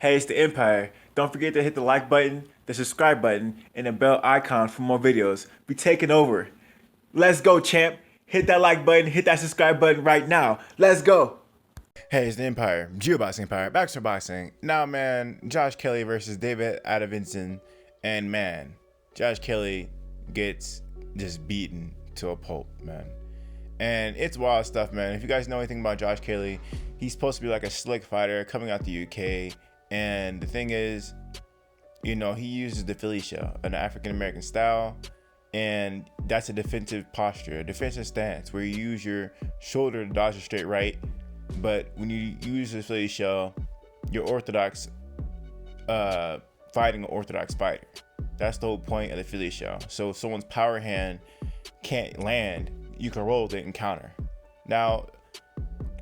Hey, it's the Empire. Don't forget to hit the like button, the subscribe button, and the bell icon for more videos. We taking over. Let's go, champ. Hit that like button, hit that subscribe button right now. Let's go. Hey, it's the Empire, Geoboxing Empire, Baxter Boxing. Now, man, Josh Kelly versus David Avanesyan, and man, Josh Kelly gets just beaten to a pulp, man. And it's wild stuff, man. If you guys know anything about Josh Kelly, he's supposed to be like a slick fighter coming out the UK. And the thing is, he uses the Philly shell, an African American style. And that's a defensive posture, a defensive stance where you use your shoulder to dodge a straight right. But when you use the Philly shell, you're orthodox, fighting an orthodox fighter. That's the whole point of the Philly shell. So if someone's power hand can't land, you can roll it and counter. Now,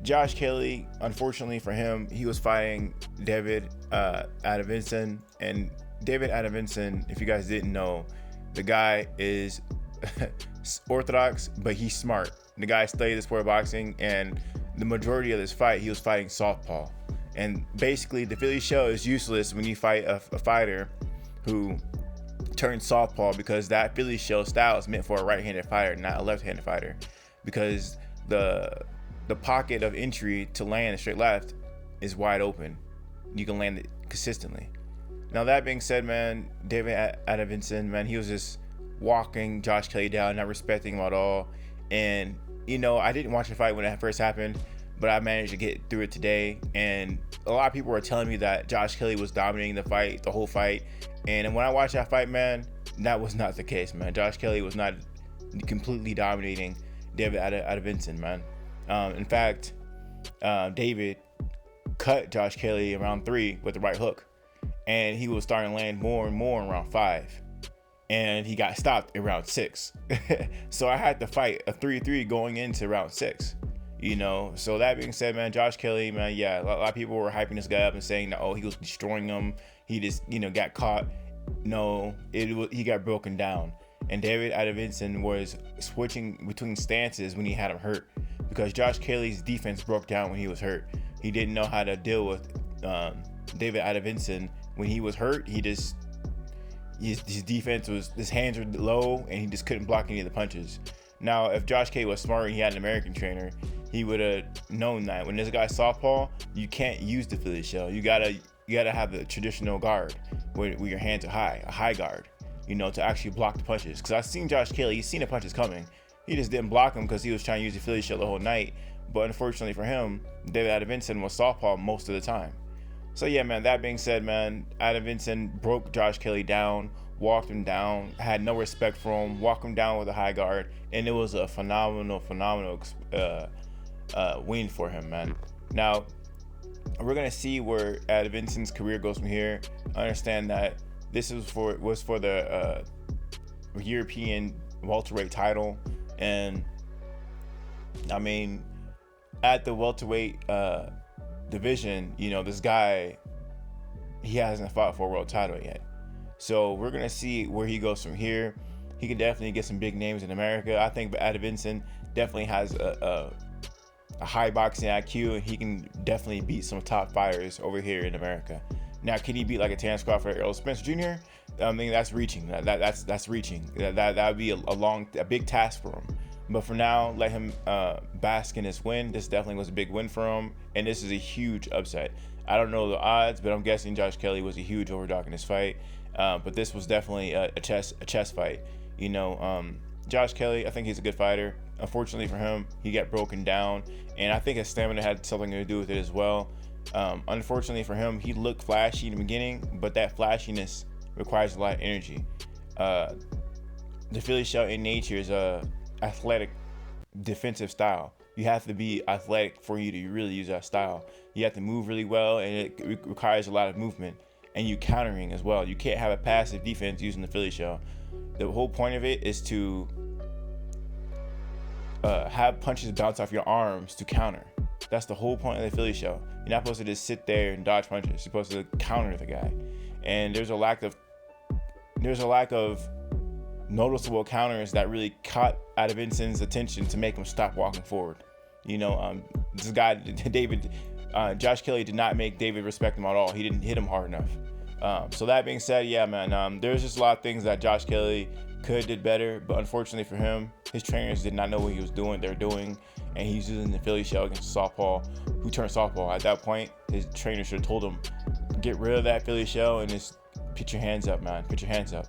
Josh Kelly, unfortunately for him, he was fighting David Avanesyan. And David Avanesyan, if you guys didn't know, the guy is orthodox, but he's smart. The guy studied the sport of boxing, and the majority of this fight, he was fighting southpaw. And basically, the Philly shell is useless when you fight a fighter who turns southpaw, because that Philly shell style is meant for a right-handed fighter, not a left-handed fighter, because the pocket of entry to land a straight left is wide open. You can land it consistently. Now, that being said, man, David Avanesyan, man, he was just walking Josh Kelly down, not respecting him at all. And I didn't watch the fight when it first happened, but I managed to get through it today. And a lot of people were telling me that Josh Kelly was dominating the fight, the whole fight. And when I watched that fight, man, that was not the case, man. Josh Kelly was not completely dominating David Avanesyan, man. In fact, David cut Josh Kelly in round 3 with the right hook. And he was starting to land more and more in round 5. And he got stopped in round 6. So I had to fight a 3-3 going into round 6. So that being said, man, Josh Kelly, man, yeah, a lot of people were hyping this guy up and saying that, he was destroying him. He just, got caught. No, he got broken down. And David Avanesyan was switching between stances when he had him hurt, because Josh Kelly's defense broke down when he was hurt. He didn't know how to deal with David Avanesyan when he was hurt. His defense was, his hands were low, and he just couldn't block any of the punches. Now, if Josh Kelly was smart and he had an American trainer, he would have known that when this guy's southpaw, you can't use the Philly shell. You gotta have the traditional guard where your hands are high, a high guard, to actually block the punches. Because I've seen Josh Kelly, he's seen the punches coming. He just didn't block them because he was trying to use the Philly shell the whole night. But unfortunately for him, David Avanesyan was southpaw most of the time. So yeah, man, that being said, man, Avanesyan broke Josh Kelly down, walked him down, had no respect for him, walked him down with a high guard, and it was a phenomenal win for him, man. Now, we're gonna see where Avanesyan's career goes from here. I understand that this was for the European welterweight title, and I mean, at the welterweight division, this guy, he hasn't fought for a world title yet. So we're gonna see where he goes from here. He can definitely get some big names in America. I think Avanesyan definitely has a high boxing IQ, and he can definitely beat some top fighters over here in America. Now, can he beat like a Terrence Crawford or Errol Spence Jr.? I mean, that's reaching. That's reaching. That would be a big task for him. But for now, let him bask in his win. This definitely was a big win for him, and this is a huge upset. I don't know the odds, but I'm guessing Josh Kelly was a huge overdog in this fight. But this was definitely a chess fight. Josh Kelly, I think he's a good fighter. Unfortunately for him, he got broken down, and I think his stamina had something to do with it as well. Unfortunately for him, he looked flashy in the beginning, but that flashiness requires a lot of energy. The Philly shell in nature is a athletic defensive style. You have to be athletic for you to really use that style. You have to move really well, and it requires a lot of movement, and you countering as well. You can't have a passive defense using the Philly shell. The whole point of it is to have punches bounce off your arms to counter. That's the whole point of the Philly shell. You're not supposed to just sit there and dodge punches. You're supposed to counter the guy. And there's a lack of noticeable counters that really caught Avanesyan's attention to make him stop walking forward. This guy David Josh Kelly did not make David respect him at all. He didn't hit him hard enough. So that being said, yeah, man, there's just a lot of things that Josh Kelly could did better, but unfortunately for him, his trainers did not know what he was doing. They're doing, and he's using the Philly shell against a southpaw who turned southpaw. At that point, his trainer should have told him, get rid of that Philly shell and just put your hands up, man. Put your hands up.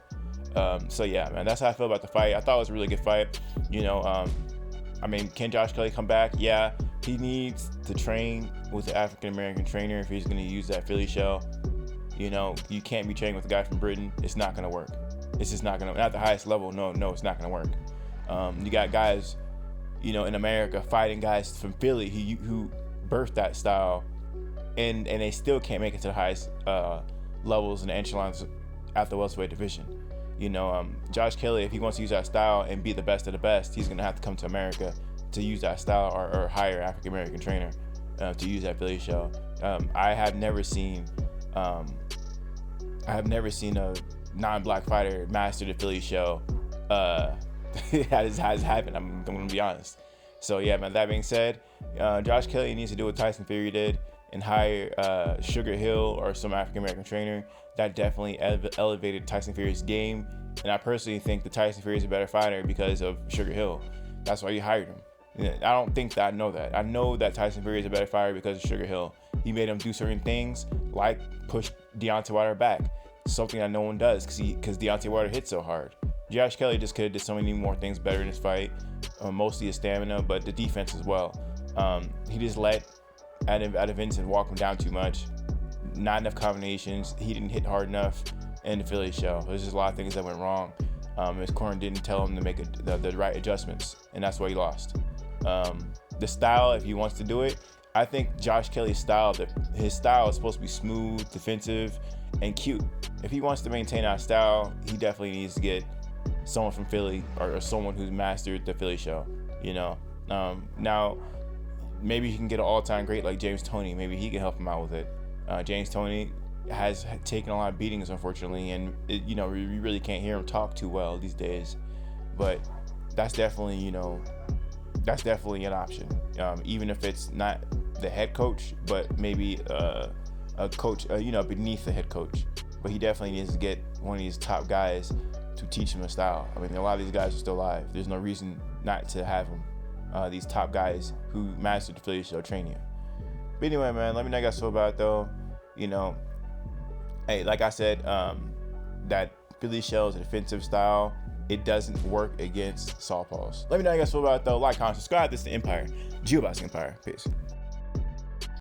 So yeah, man, that's how I feel about the fight. I thought it was a really good fight. Can Josh Kelly come back? Yeah, he needs to train with an African American trainer if he's going to use that Philly shell. You can't be training with a guy from Britain. It's not going to work. It's just not going to, at the highest level. No, it's not going to work. You got guys, in America fighting guys from Philly who birthed that style, and they still can't make it to the highest levels and echelons at the welterweight division. Josh Kelly, if he wants to use that style and be the best of the best, he's going to have to come to America to use that style or hire an African American trainer to use that Philly shell. I have never seen a non-black fighter master the Philly shell. That has happened. I'm going to be honest. So yeah, man. That being said, Josh Kelly needs to do what Tyson Fury did and hire Sugar Hill or some African American trainer. That definitely elevated Tyson Fury's game, and I personally think that Tyson Fury is a better fighter because of Sugar Hill. That's why you hired him. I don't think that I know that. I know that Tyson Fury is a better fighter because of Sugar Hill. He made him do certain things like push Deontay Wilder back, something that no one does because Deontay Wilder hits so hard. Josh Kelly just could have did so many more things better in this fight, mostly his stamina, but the defense as well. He just let Adam Vincent walk him down too much. Not enough combinations. He didn't hit hard enough in the Philly shell. There's just a lot of things that went wrong. His corner didn't tell him to make the right adjustments, and that's why he lost. The style, if he wants to do it, I think Josh Kelly's style, his style is supposed to be smooth, defensive, and cute. If he wants to maintain that style, he definitely needs to get someone from Philly or someone who's mastered the Philly shell. Now maybe he can get an all-time great like James Toney. Maybe he can help him out with it. James Toney has taken a lot of beatings, unfortunately, and we really can't hear him talk too well these days. But that's definitely an option, even if it's not the head coach, but maybe a coach, beneath the head coach. But he definitely needs to get one of these top guys to teach him a style. I mean, a lot of these guys are still alive. There's no reason not to have them. These top guys who mastered the Philly shell train you. But anyway, man, let me know how you guys feel about it, though. Hey, like I said, that Philly shell is a defensive style. It doesn't work against southpaws. Let me know how you guys feel about it, though. Like, comment, subscribe. This is the Empire, Geoboxing Empire. Peace.